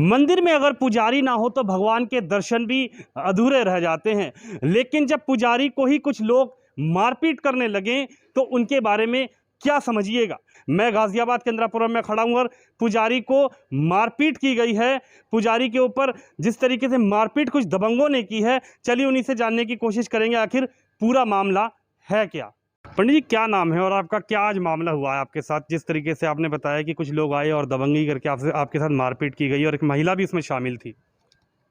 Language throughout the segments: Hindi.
मंदिर में अगर पुजारी ना हो तो भगवान के दर्शन भी अधूरे रह जाते हैं, लेकिन जब पुजारी को ही कुछ लोग मारपीट करने लगें तो उनके बारे में क्या समझिएगा। मैं गाजियाबाद केंद्रापुरम में खड़ा हूं और पुजारी को मारपीट की गई है। पुजारी के ऊपर जिस तरीके से मारपीट कुछ दबंगों ने की है, चलिए उन्हीं से जानने की कोशिश करेंगे आखिर पूरा मामला है क्या। पंडित जी, क्या नाम है और आपका क्या आज मामला हुआ है आपके साथ? जिस तरीके से आपने बताया कि कुछ लोग आए और दबंगी करके आपके साथ मारपीट की गई और एक महिला भी इसमें शामिल थी।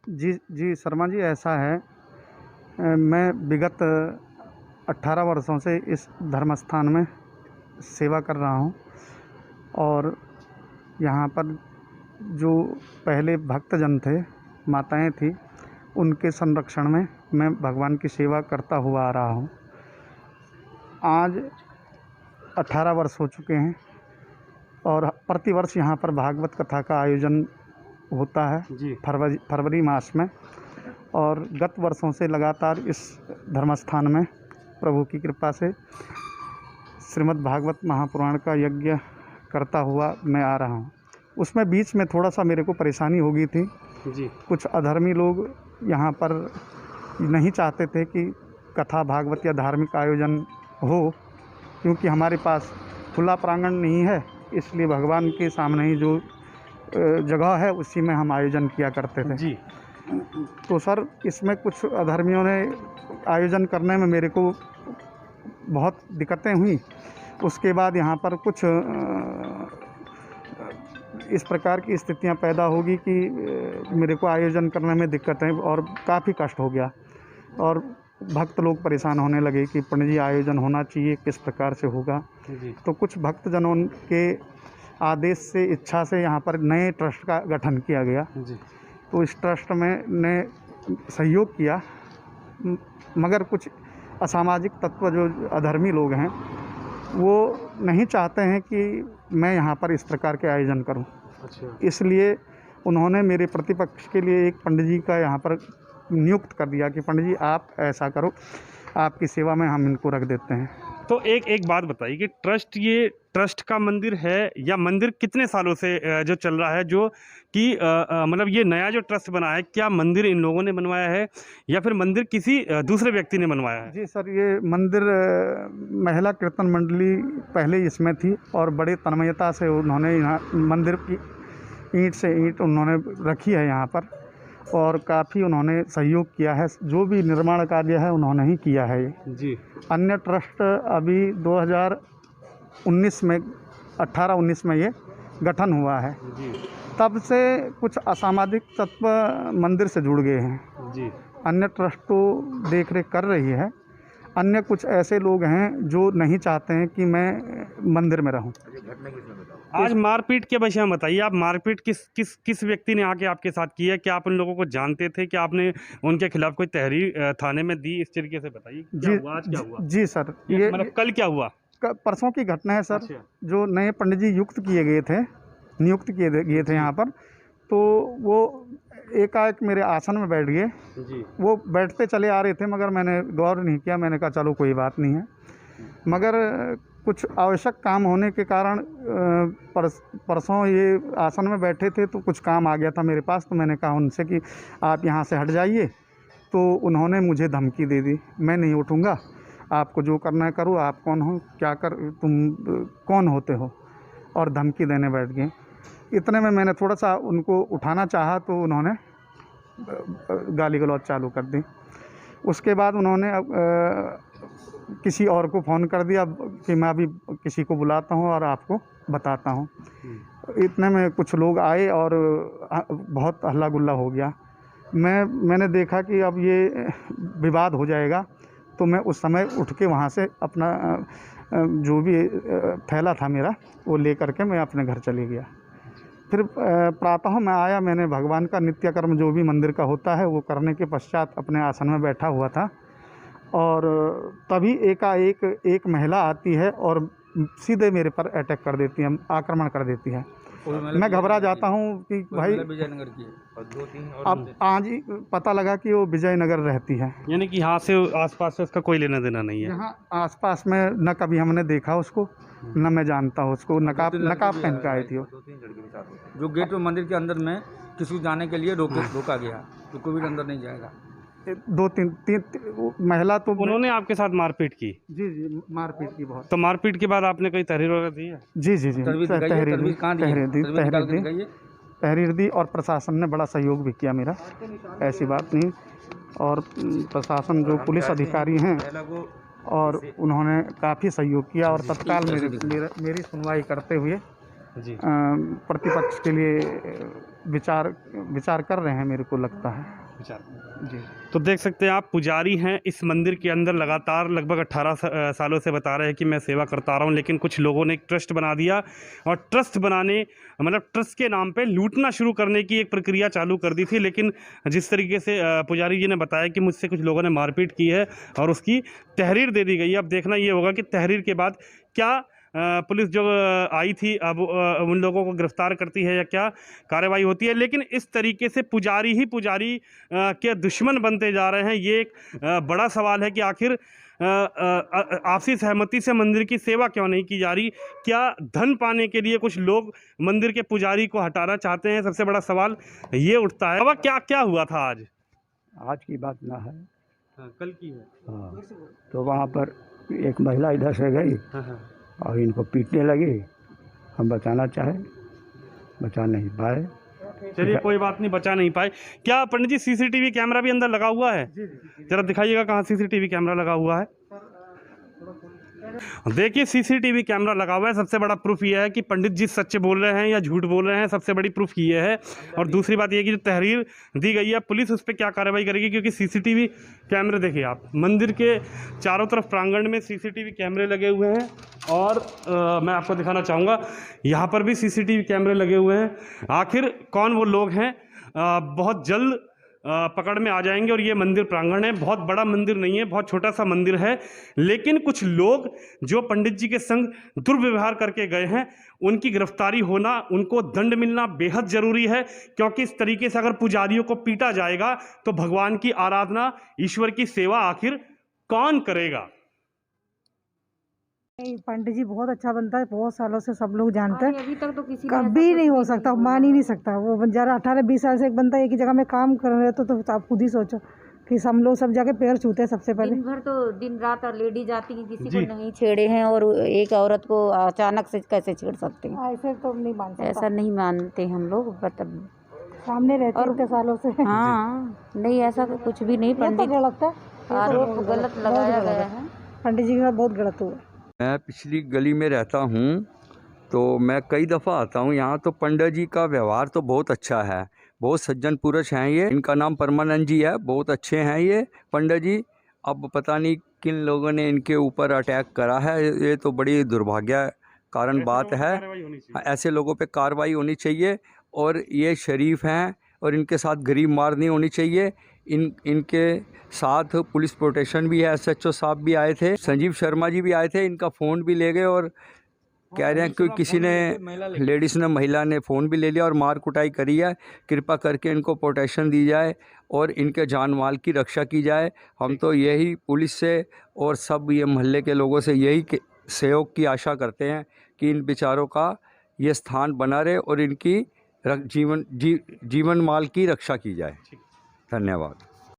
जी जी शर्मा जी, ऐसा है। मैं विगत 18 वर्षों से इस धर्म स्थान में सेवा कर रहा हूँ और यहाँ पर जो पहले भक्तजन थे, माताएं थी, उनके संरक्षण में मैं भगवान की सेवा करता हुआ आ रहा हूँ। आज 18 वर्ष हो चुके हैं और प्रतिवर्ष यहाँ पर भागवत कथा का आयोजन होता है जी। फरवरी मास में, और गत वर्षों से लगातार इस धर्मस्थान में प्रभु की कृपा से श्रीमद् भागवत महापुराण का यज्ञ करता हुआ मैं आ रहा हूँ। उसमें बीच में थोड़ा सा मेरे को परेशानी हो गई थी जी। कुछ अधर्मी लोग यहाँ पर नहीं चाहते थे कि कथा भागवत या धार्मिक आयोजन हो, क्योंकि हमारे पास खुला प्रांगण नहीं है, इसलिए भगवान के सामने ही जो जगह है उसी में हम आयोजन किया करते थे। जी। तो सर, इसमें कुछ अधर्मियों ने आयोजन करने में मेरे को बहुत दिक्कतें हुई। उसके बाद यहाँ पर कुछ इस प्रकार की स्थितियाँ पैदा होगी कि मेरे को आयोजन करने में दिक्कतें और काफ़ी कष्ट हो गया, और भक्त लोग परेशान होने लगे कि पंडित जी आयोजन होना चाहिए, किस प्रकार से होगा। जी। तो कुछ भक्तजनों के आदेश से, इच्छा से यहाँ पर नए ट्रस्ट का गठन किया गया। जी। तो इस ट्रस्ट में ने सहयोग किया, मगर कुछ असामाजिक तत्व जो अधर्मी लोग हैं वो नहीं चाहते हैं कि मैं यहाँ पर इस प्रकार के आयोजन करूँ। अच्छा। इसलिए उन्होंने मेरे प्रतिपक्ष के लिए एक पंडित जी का यहाँ पर नियुक्त कर दिया कि पंडित जी आप ऐसा करो, आपकी सेवा में हम इनको रख देते हैं। तो एक बात बताइए कि ये ट्रस्ट का मंदिर है या मंदिर कितने सालों से जो चल रहा है, जो कि मतलब ये नया जो ट्रस्ट बना है, क्या मंदिर इन लोगों ने बनवाया है या फिर मंदिर किसी दूसरे व्यक्ति ने बनवाया है? जी सर, ये मंदिर महिला कीर्तन मंडली पहले इसमें थी और बड़े तन्मयता से उन्होंने यहाँ मंदिर की ईंट से ईंट उन्होंने रखी है यहाँ पर, और काफ़ी उन्होंने सहयोग किया है। जो भी निर्माण कार्य है उन्होंने ही किया है ये। जी। अन्य ट्रस्ट अभी 2019 में 18-19 में ये गठन हुआ है। जी। तब से कुछ असामाजिक तत्व मंदिर से जुड़ गए हैं। जी। अन्य ट्रस्ट तो देख रेख कर रही है, अन्य कुछ ऐसे लोग हैं जो नहीं चाहते हैं कि मैं मंदिर में रहूं। आज मारपीट के विषय में बताइए, आप मारपीट किस व्यक्ति ने आके आपके साथ की है? क्या आप उन लोगों को जानते थे? क्या आपने उनके खिलाफ कोई तहरीर थाने में दी? इस तरीके से बताइए क्या हुआ, आज क्या हुआ? जी सर, ये मतलब कल क्या हुआ? परसों की घटना है सर। अच्छा। जो नए पंडित जी नियुक्त किए गए थे यहाँ पर, तो वो एकाएक मेरे आसन में बैठ गए। जी। वो बैठते चले आ रहे थे, मगर मैंने गौर नहीं किया। मैंने कहा चलो कोई बात नहीं है, मगर कुछ आवश्यक काम होने के कारण परसों ये आसन में बैठे थे, तो कुछ काम आ गया था मेरे पास। तो मैंने कहा उनसे कि आप यहाँ से हट जाइए, तो उन्होंने मुझे धमकी दे दी, मैं नहीं उठूँगा, आपको जो करना है करो, आप कौन हो, तुम कौन होते हो, और धमकी देने बैठ गए। इतने में मैंने थोड़ा सा उनको उठाना चाहा तो उन्होंने गाली गलौज चालू कर दी। उसके बाद उन्होंने किसी और को फ़ोन कर दिया कि मैं अभी किसी को बुलाता हूँ और आपको बताता हूँ। इतने में कुछ लोग आए और बहुत हल्ला गुल्ला हो गया। मैंने देखा कि अब ये विवाद हो जाएगा, तो मैं उस समय उठ के वहाँ से अपना जो भी थैला था मेरा वो ले करके मैं अपने घर चले गया। फिर प्रातः मैं आया, मैंने भगवान का नित्य कर्म जो भी मंदिर का होता है वो करने के पश्चात अपने आसन में बैठा हुआ था, और तभी एकाएक एक महिला आती है और सीधे मेरे पर अटैक कर देती है, आक्रमण कर देती है। मैं घबरा जाता हूँ कि भाई विजयनगर की है और 2-3 और अब आज ही पता लगा कि वो विजयनगर रहती है। यानी कि यहाँ से आसपास से उसका कोई लेना देना नहीं है? यहाँ आसपास में न कभी हमने देखा उसको, न मैं जानता हूँ उसको। नकाब पहन के आई थी वो। 2-3 लड़के के साथ जो गेट पे मंदिर के अंदर में किसी को जाने के लिए रोका गया, तो कोई भी अंदर नहीं जाएगा। दो तीन महिला तो उन्होंने आपके साथ मारपीट की? जी मारपीट की बहुत। तो मारपीट के बाद आपने कोई तहरीर वगैरह दी है? जी तहरीर दी और प्रशासन ने बड़ा सहयोग भी किया मेरा, ऐसी बात नहीं। और प्रशासन जो पुलिस अधिकारी हैं और उन्होंने काफ़ी सहयोग किया और तत्काल मेरी सुनवाई करते हुए जी प्रतिपक्ष के लिए विचार कर रहे हैं, मेरे को लगता है। जी तो देख सकते हैं आप, पुजारी हैं इस मंदिर के अंदर लगातार लगभग 18 सालों से बता रहे हैं कि मैं सेवा करता रहा हूं, लेकिन कुछ लोगों ने एक ट्रस्ट बना दिया और ट्रस्ट बनाने मतलब ट्रस्ट के नाम पे लूटना शुरू करने की एक प्रक्रिया चालू कर दी थी। लेकिन जिस तरीके से पुजारी जी ने बताया कि मुझसे कुछ लोगों ने मारपीट की है और उसकी तहरीर दे दी गई है। अब देखना ये होगा कि तहरीर के बाद क्या पुलिस जो आई थी अब उन लोगों को गिरफ्तार करती है या क्या कार्रवाई होती है। लेकिन इस तरीके से पुजारी ही पुजारी के दुश्मन बनते जा रहे हैं, ये एक बड़ा सवाल है कि आखिर आपसी सहमति से मंदिर की सेवा क्यों नहीं की जा रही। क्या धन पाने के लिए कुछ लोग मंदिर के पुजारी को हटाना चाहते हैं? सबसे बड़ा सवाल ये उठता है। अब क्या क्या हुआ था आज? आज की बात ना है, कल की है। हाँ, तो वहाँ पर एक महिला इधर से गई और इनको पीटने लगी। हम बचाना चाहे, बचा नहीं पाए। चलिए कोई बात नहीं, बचा नहीं पाए। क्या पंडित जी सीसीटीवी कैमरा भी अंदर लगा हुआ है? जरा दिखाइएगा कहाँ सीसीटीवी कैमरा लगा हुआ है। देखिए सीसीटीवी कैमरा लगा हुआ है। सबसे बड़ा प्रूफ ये है कि पंडित जी सच बोल रहे हैं या झूठ बोल रहे हैं, सबसे बड़ी प्रूफ ये है। और दूसरी बात ये कि जो तहरीर दी गई है पुलिस उस पर क्या कार्रवाई करेगी, क्योंकि सीसीटीवी कैमरे देखिए आप, मंदिर के चारों तरफ प्रांगण में सीसीटीवी कैमरे लगे हुए हैं। और मैं आपको दिखाना चाहूँगा यहाँ पर भी सीसीटीवी कैमरे लगे हुए हैं। आखिर कौन वो लोग हैं बहुत जल्द पकड़ में आ जाएंगे। और ये मंदिर प्रांगण है, बहुत बड़ा मंदिर नहीं है, बहुत छोटा सा मंदिर है। लेकिन कुछ लोग जो पंडित जी के संग दुर्व्यवहार करके गए हैं उनकी गिरफ्तारी होना, उनको दंड मिलना बेहद ज़रूरी है। क्योंकि इस तरीके से अगर पुजारियों को पीटा जाएगा तो भगवान की आराधना, ईश्वर की सेवा आखिर कौन करेगा। पंडित जी बहुत अच्छा बनता है, बहुत सालों से सब लोग जानते हैं। अभी तक तो किसी कभी नहीं हो सकता, मान ही नहीं सकता। वो बंजारा 18-20 साल से एक बंदा एक ही जगह में काम कर रहे तो आप खुद ही सोचो कि हम लोग सब जगह पैर छूते हैं सबसे पहले। दिन भर तो दिन रात और लेडीज आती हैं, किसी को नहीं छेड़े हैं और एक औरत को अचानक से कैसे छेड़ सकते हैं? ऐसे तो नहीं मान सकता, ऐसा नहीं मानते हम लोग, मतलब सामने रहते हैं इतने सालों से। हाँ नहीं, ऐसा तो कुछ भी नहीं। पंडित गलत है, आरोप गलत लगाया गया है। पंडित जी के साथ बहुत गलत हुआ। मैं पिछली गली में रहता हूँ तो मैं कई दफ़ा आता हूँ यहाँ। तो पंडित जी का व्यवहार तो बहुत अच्छा है, बहुत सज्जन पुरुष हैं ये। इनका नाम परमानंद जी है, बहुत अच्छे हैं ये पंडित जी। अब पता नहीं किन लोगों ने इनके ऊपर अटैक करा है, ये तो बड़ी दुर्भाग्य कारण बात है। ऐसे लोगों पे कार्रवाई होनी चाहिए और ये शरीफ हैं और इनके साथ गरीब मार नहीं होनी चाहिए। इनके साथ पुलिस प्रोटेक्शन भी है, SHO साहब भी आए थे, संजीव शर्मा जी भी आए थे। इनका फ़ोन भी ले गए और कह रहे हैं कि किसी ने लेडीज़ ने, महिला ने फ़ोन भी ले लिया और मार कुटाई करी है। कृपा करके इनको प्रोटेक्शन दी जाए और इनके जान माल की रक्षा की जाए। हम तो यही पुलिस से और सब ये मोहल्ले के लोगों से यही सहयोग की आशा करते हैं कि इन बेचारों का ये स्थान बना रहे और इनकी जीवन माल की रक्षा की जाए। धन्यवाद।